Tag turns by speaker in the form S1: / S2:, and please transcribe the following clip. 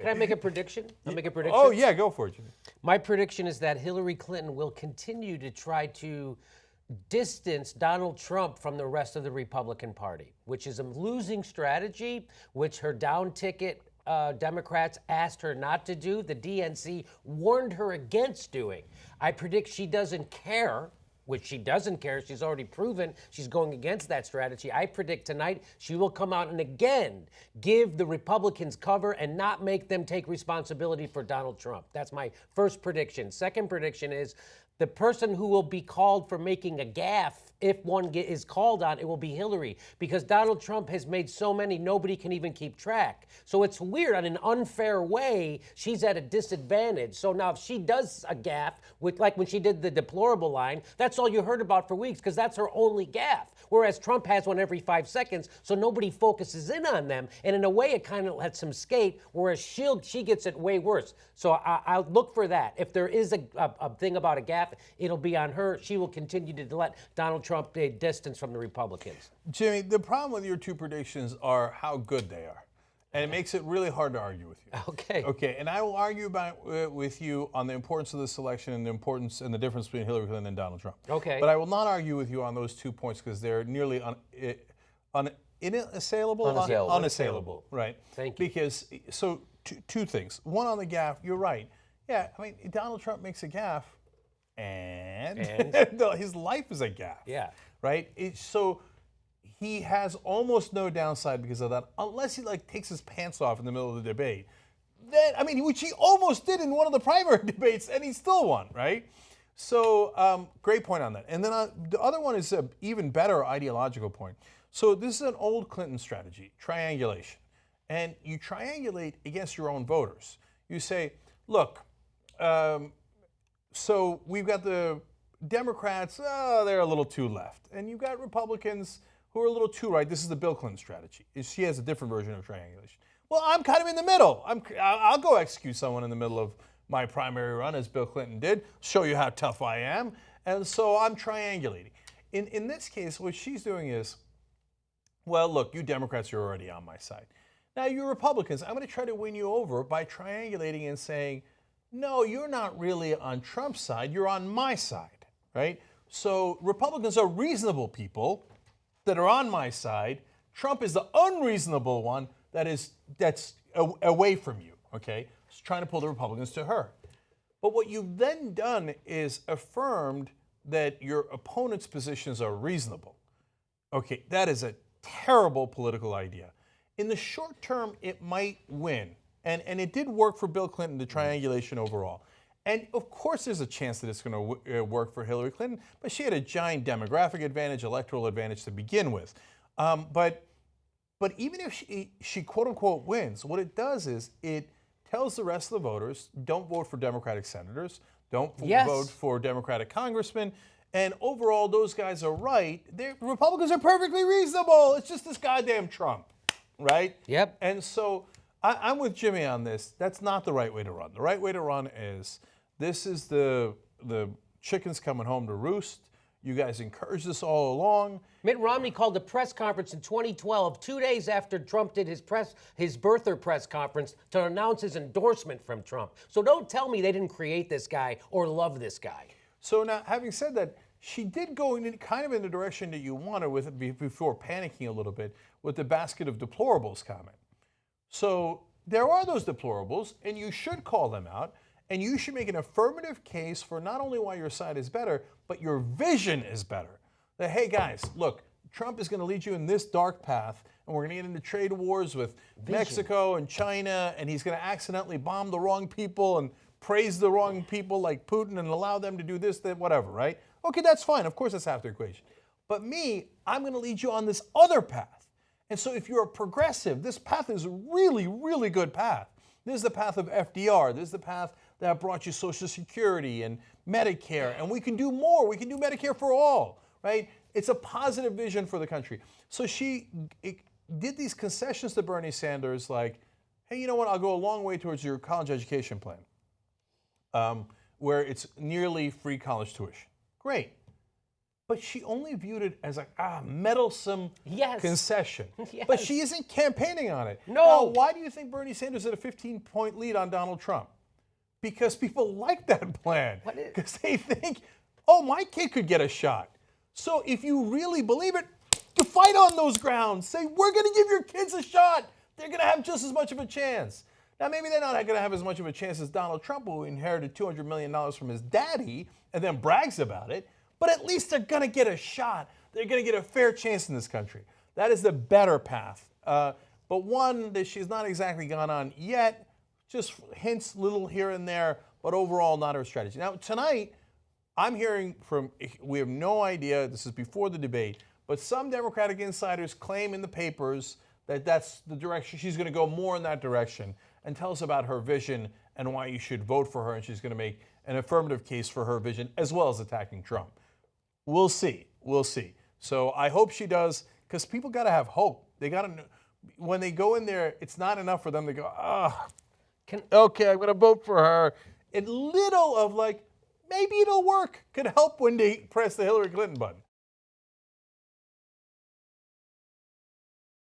S1: Can I make a prediction? I'll make a prediction.
S2: Oh, yeah, go for it, Jimmy.
S1: My prediction is that Hillary Clinton will continue to try to distance Donald Trump from the rest of the Republican Party, which is a losing strategy, which her down ticket Democrats asked her not to do. The DNC warned her against doing. I predict she doesn't care. Which she doesn't care. She's already proven she's going against that strategy. I predict tonight she will come out and again give the Republicans cover and not make them take responsibility for Donald Trump. That's my first prediction. Second prediction is the person who will be called for making a gaffe, if one is called on, it will be Hillary, because Donald Trump has made so many, nobody can even keep track. So it's weird, in an unfair way, she's at a disadvantage. So now if she does a gaffe, like when she did the deplorable line, that's all you heard about for weeks, because that's her only gaffe. Whereas Trump has one every 5 seconds, so nobody focuses in on them. And in a way, it kind of lets him skate, whereas she gets it way worse. So I'll look for that. If there is a thing about a gaffe, it'll be on her. She will continue to let Donald Trump distance from the Republicans.
S2: Jimmy, the problem with your two predictions are how good they are. And it makes it really hard to argue with you.
S1: Okay.
S2: Okay, and I will argue with you on the importance of this election and the importance and the difference between Hillary Clinton and Donald Trump.
S1: Okay.
S2: But I will not argue with you on those 2 points because they're nearly unassailable. Right.
S1: Thank you.
S2: Because, so two things. One on the gaffe, you're right. Yeah, I mean, Donald Trump makes a gaffe and? His life is a gaffe.
S1: Yeah.
S2: Right? So he has almost no downside because of that, unless he takes his pants off in the middle of the debate. Then, I mean, which he almost did in one of the primary debates, and he still won, right? So, great point on that. And then the other one is an even better ideological point. So this is an old Clinton strategy, triangulation. And you triangulate against your own voters. You say, look, so we've got the Democrats, they're a little too left. And you've got Republicans who are a little too right. This is the Bill Clinton strategy. She has a different version of triangulation. Well, I'm kind of in the middle. I'll go execute someone in the middle of my primary run, as Bill Clinton did, show you how tough I am. And so I'm triangulating. In this case, what she's doing is, well, look, you Democrats are already on my side. Now, you Republicans, I'm going to try to win you over by triangulating and saying, no, you're not really on Trump's side, you're on my side, right? So Republicans are reasonable people that are on my side. Trump is the unreasonable one that's away from you, okay? It's trying to pull the Republicans to her. But what you've then done is affirmed that your opponent's positions are reasonable. Okay, that is a terrible political idea. In the short term, it might win. And it did work for Bill Clinton, the triangulation overall. And of course there's a chance that it's going to work for Hillary Clinton, but she had a giant demographic advantage, electoral advantage to begin with. But even if she quote unquote wins, what it does is it tells the rest of the voters, don't vote for Democratic senators, don't vote for Democratic congressmen, and overall those guys are right. Republicans are perfectly reasonable. It's just this goddamn Trump, right?
S1: Yep.
S2: And so I'm with Jimmy on this. That's not the right way to run. The right way to run is, this is the chickens coming home to roost. You guys encouraged this all along.
S1: Mitt Romney called a press conference in 2012, 2 days after Trump did his birther press conference, to announce his endorsement from Trump. So don't tell me they didn't create this guy or love this guy.
S2: So now, having said that, she did go kind of in the direction that you wanted with it before panicking a little bit with the basket of deplorables comment. So there are those deplorables, and you should call them out, and you should make an affirmative case for not only why your side is better, but your vision is better. That, hey guys, look, Trump is going to lead you in this dark path, and we're going to get into trade wars with Mexico and China, and he's going to accidentally bomb the wrong people and praise the wrong people like Putin and allow them to do this, that, whatever, right? Okay, that's fine. Of course, that's half the equation. But me, I'm going to lead you on this other path. And so if you're a progressive, this path is a really, really good path. This is the path of FDR. This is the path that brought you Social Security and Medicare. And we can do more. We can do Medicare for all, right? It's a positive vision for the country. So she did these concessions to Bernie Sanders like, hey, you know what? I'll go a long way towards your college education plan, where it's nearly free college tuition. Great. but she only viewed it as a meddlesome
S1: Yes.
S2: concession.
S1: Yes.
S2: But she isn't campaigning on it.
S1: No.
S2: Now, why do you think Bernie Sanders had a 15-point lead on Donald Trump? Because people like that plan. Because they think, oh, my kid could get a shot. So if you really believe it, you fight on those grounds. Say, we're going to give your kids a shot. They're going to have just as much of a chance. Now, maybe they're not going to have as much of a chance as Donald Trump, who inherited $200 million from his daddy and then brags about it. But at least they're going to get a shot. They're going to get a fair chance in this country. That is the better path. But one that she's not exactly gone on yet, just hints little here and there, but overall not her strategy. Now, tonight, I'm hearing from, we have no idea, this is before the debate, but some Democratic insiders claim in the papers that that's the direction, she's going to go more in that direction, and tell us about her vision and why you should vote for her, and she's going to make an affirmative case for her vision as well as attacking Trump. We'll see. We'll see. So I hope she does, because people got to have hope. They got to, when they go in there, it's not enough for them to go, okay, I'm going to vote for her. And little of like, maybe it'll work could help when they press the Hillary Clinton button.